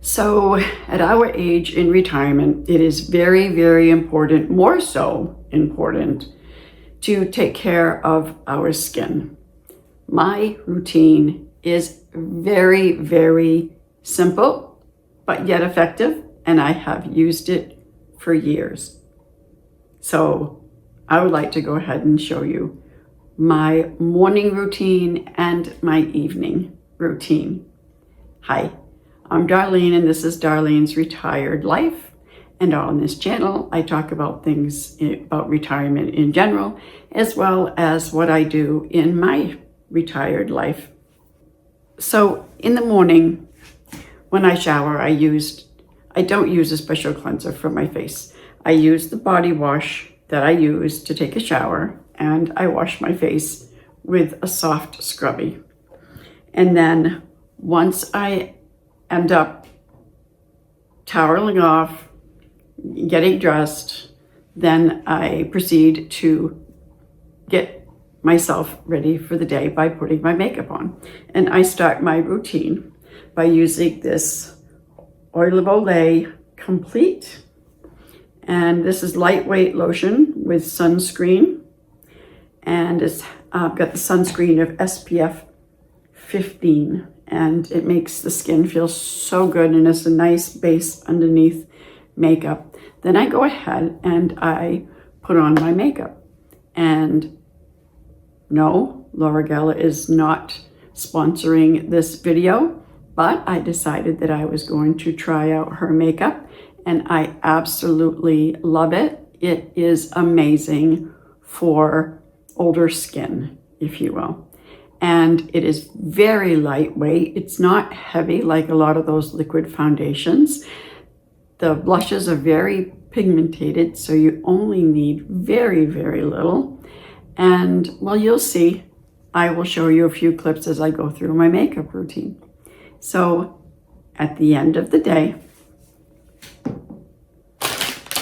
So at our age in retirement, it is very, very important, more so important, to take care of our skin. My routine is very, very simple, but yet effective, and I have used it for years. So I would like to go ahead and show you my morning routine and my evening routine. Hi, I'm Darlene, and this is Darlene's Retired Life. And on this channel, I talk about things about retirement in general, as well as what I do in my retired life. So in the morning, when I shower, I don't use a special cleanser for my face. I use the body wash that I use to take a shower, and I wash my face with a soft scrubby. And then once I end up toweling off, getting dressed, then I proceed to get myself ready for the day by putting my makeup on. And I start my routine by using this Oil of Olay Complete. And this is lightweight lotion with sunscreen. And it's got the sunscreen of SPF 15. And it makes the skin feel so good, and it's a nice base underneath makeup. Then I go ahead and I put on my makeup. And no, Laura Geller is not sponsoring this video, but I decided that I was going to try out her makeup, and I absolutely love it. It is amazing for older skin, if you will. And it is very lightweight. It's not heavy like a lot of those liquid foundations. The blushes are very pigmented, so you only need very, very little. And well, you'll see. I will show you a few clips as I go through my makeup routine. So at the end of the day,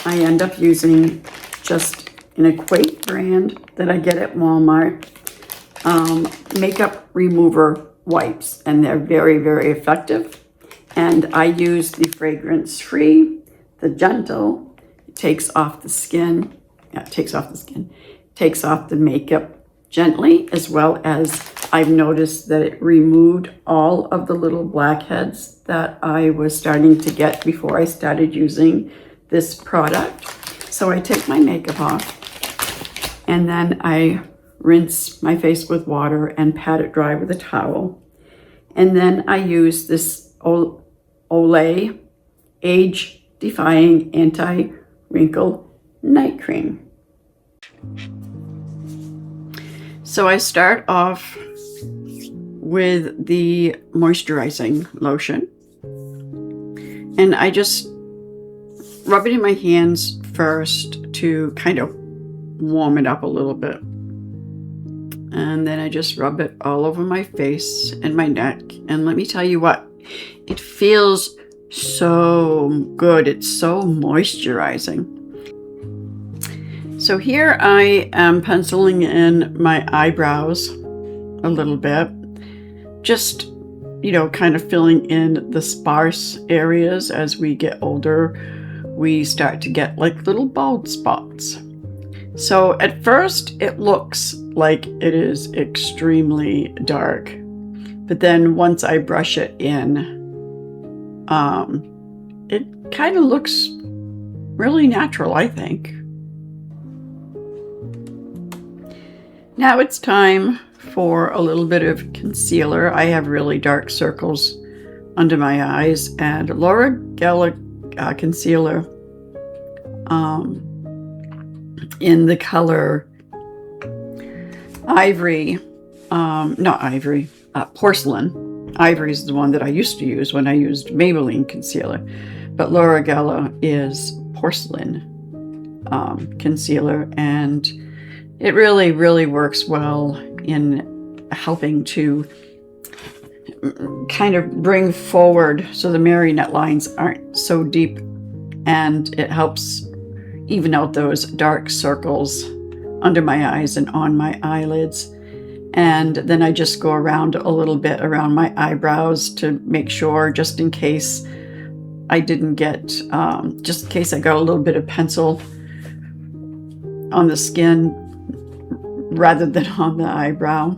I end up using just an Equate brand that I get at Walmart. Makeup remover wipes, and they're very, very effective. And I use the fragrance-free, the gentle. It takes off the skin. Takes off the makeup gently, as well as I've noticed that it removed all of the little blackheads that I was starting to get before I started using this product. So I take my makeup off, and then I rinse my face with water and pat it dry with a towel. And then I use this Olay Age Defying Anti-Wrinkle Night Cream. So I start off with the moisturizing lotion. And I just rub it in my hands first to kind of warm it up a little bit. And then I just rub it all over my face and my neck. And let me tell you what, it feels so good. It's so moisturizing. So here I am penciling in my eyebrows a little bit. Just, kind of filling in the sparse areas. As we get older, we start to get like little bald spots. So at first it looks like it is extremely dark, but then once I brush it in, it kind of looks really natural, I think. Now it's time for a little bit of concealer. I have really dark circles under my eyes, and Laura Geller concealer in the color Ivory, Porcelain. Ivory is the one that I used to use when I used Maybelline concealer, but Laura Geller is Porcelain concealer, and it really, really works well in helping to kind of bring forward so the marionette lines aren't so deep, and it helps even out those dark circles under my eyes and on my eyelids. And then I just go around a little bit around my eyebrows to make sure, just in case I didn't get, just in case I got a little bit of pencil on the skin rather than on the eyebrow.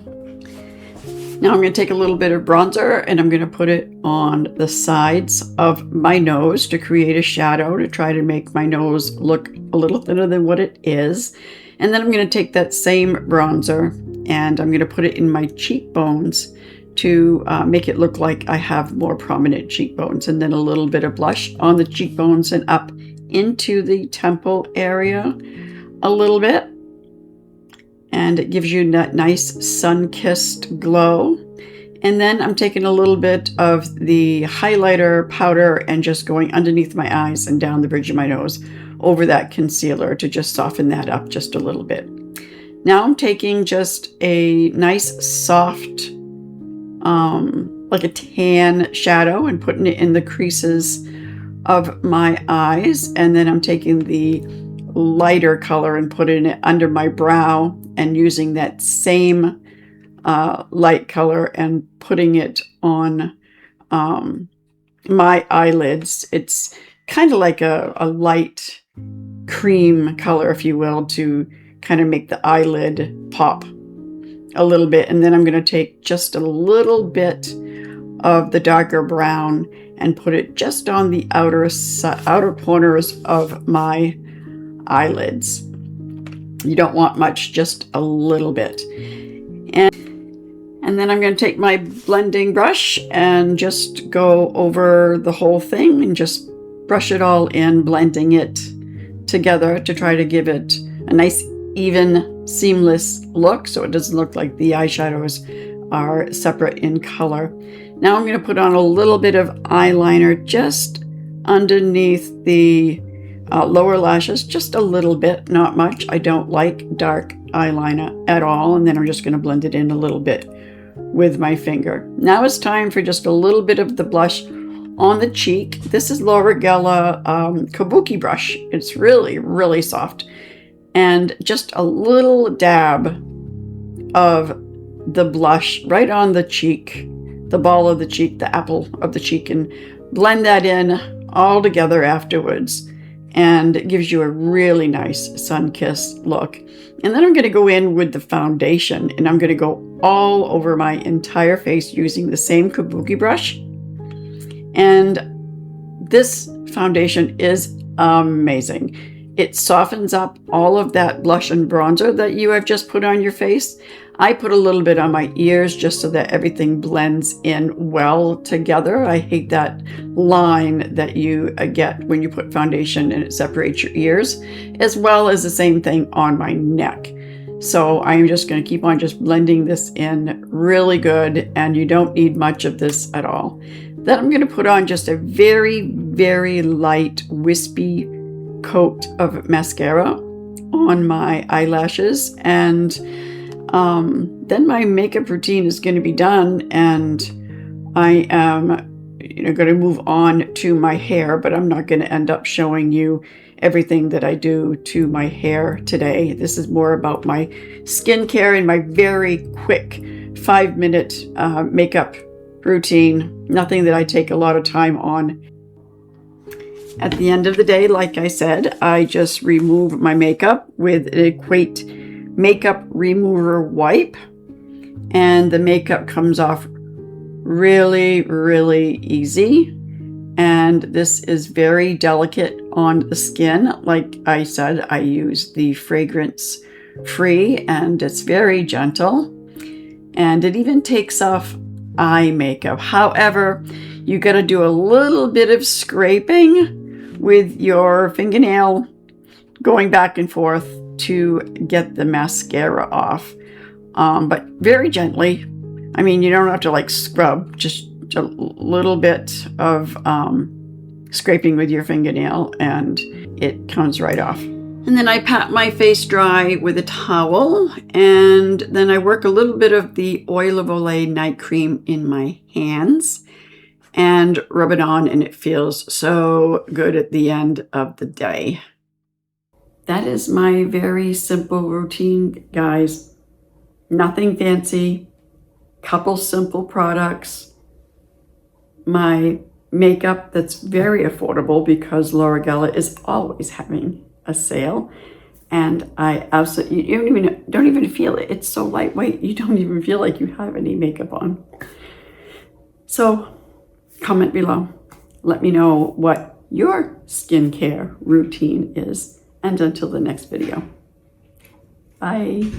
Now I'm going to take a little bit of bronzer and I'm going to put it on the sides of my nose to create a shadow, to try to make my nose look a little thinner than what it is. And then I'm going to take that same bronzer and I'm going to put it in my cheekbones to make it look like I have more prominent cheekbones, and then a little bit of blush on the cheekbones and up into the temple area a little bit. And it gives you that nice sun-kissed glow. And then I'm taking a little bit of the highlighter powder and just going underneath my eyes and down the bridge of my nose over that concealer to just soften that up just a little bit. Now I'm taking just a nice soft, like a tan shadow, and putting it in the creases of my eyes. And then I'm taking the lighter color and putting it under my brow and using that same light color and putting it on my eyelids. It's kind of like a light cream color, if you will, to kind of make the eyelid pop a little bit. And then I'm going to take just a little bit of the darker brown and put it just on the outer corners of my eyelids. You don't want much, just a little bit. And then I'm going to take my blending brush and just go over the whole thing and just brush it all in, blending it together to try to give it a nice, even, seamless look, so it doesn't look like the eyeshadows are separate in color. Now I'm going to put on a little bit of eyeliner just underneath the lower lashes, just a little bit, not much. I don't like dark eyeliner at all. And then I'm just going to blend it in a little bit with my finger. Now it's time for just a little bit of the blush on the cheek. This is Laura Geller Kabuki brush. It's really, really soft. And just a little dab of the blush right on the cheek, the ball of the cheek, the apple of the cheek, and blend that in all together afterwards. And it gives you a really nice sun-kissed look. And then I'm going to go in with the foundation, and I'm going to go all over my entire face using the same Kabuki brush. And this foundation is amazing. It softens up all of that blush and bronzer that you have just put on your face. I put a little bit on my ears just so that everything blends in well together. I hate that line that you get when you put foundation and it separates your ears, as well as the same thing on my neck. So I'm just going to keep on just blending this in really good, and you don't need much of this at all. Then I'm going to put on just a very, very light, wispy coat of mascara on my eyelashes, and then my makeup routine is going to be done, and I am going to move on to my hair, but I'm not going to end up showing you everything that I do to my hair today. This is more about my skincare and my very quick 5-minute makeup routine. Nothing that I take a lot of time on. At the end of the day, like I said, I just remove my makeup with an Equate makeup remover wipe, and the makeup comes off really, really easy. And this is very delicate on the skin. Like I said, I use the fragrance free, and it's very gentle, and it even takes off eye makeup. However, you got to do a little bit of scraping with your fingernail, going back and forth to get the mascara off, but very gently. I mean, you don't have to like scrub, just a little bit of scraping with your fingernail and it comes right off. And then I pat my face dry with a towel, and then I work a little bit of the Oil of Olay night cream in my hands and rub it on, and it feels so good at the end of the day. That is my very simple routine, guys. Nothing fancy, couple simple products. My makeup that's very affordable because Laura Geller is always having a sale. And I absolutely, you don't even feel it. It's so lightweight, you don't even feel like you have any makeup on. So comment below. Let me know what your skincare routine is. And until the next video, bye.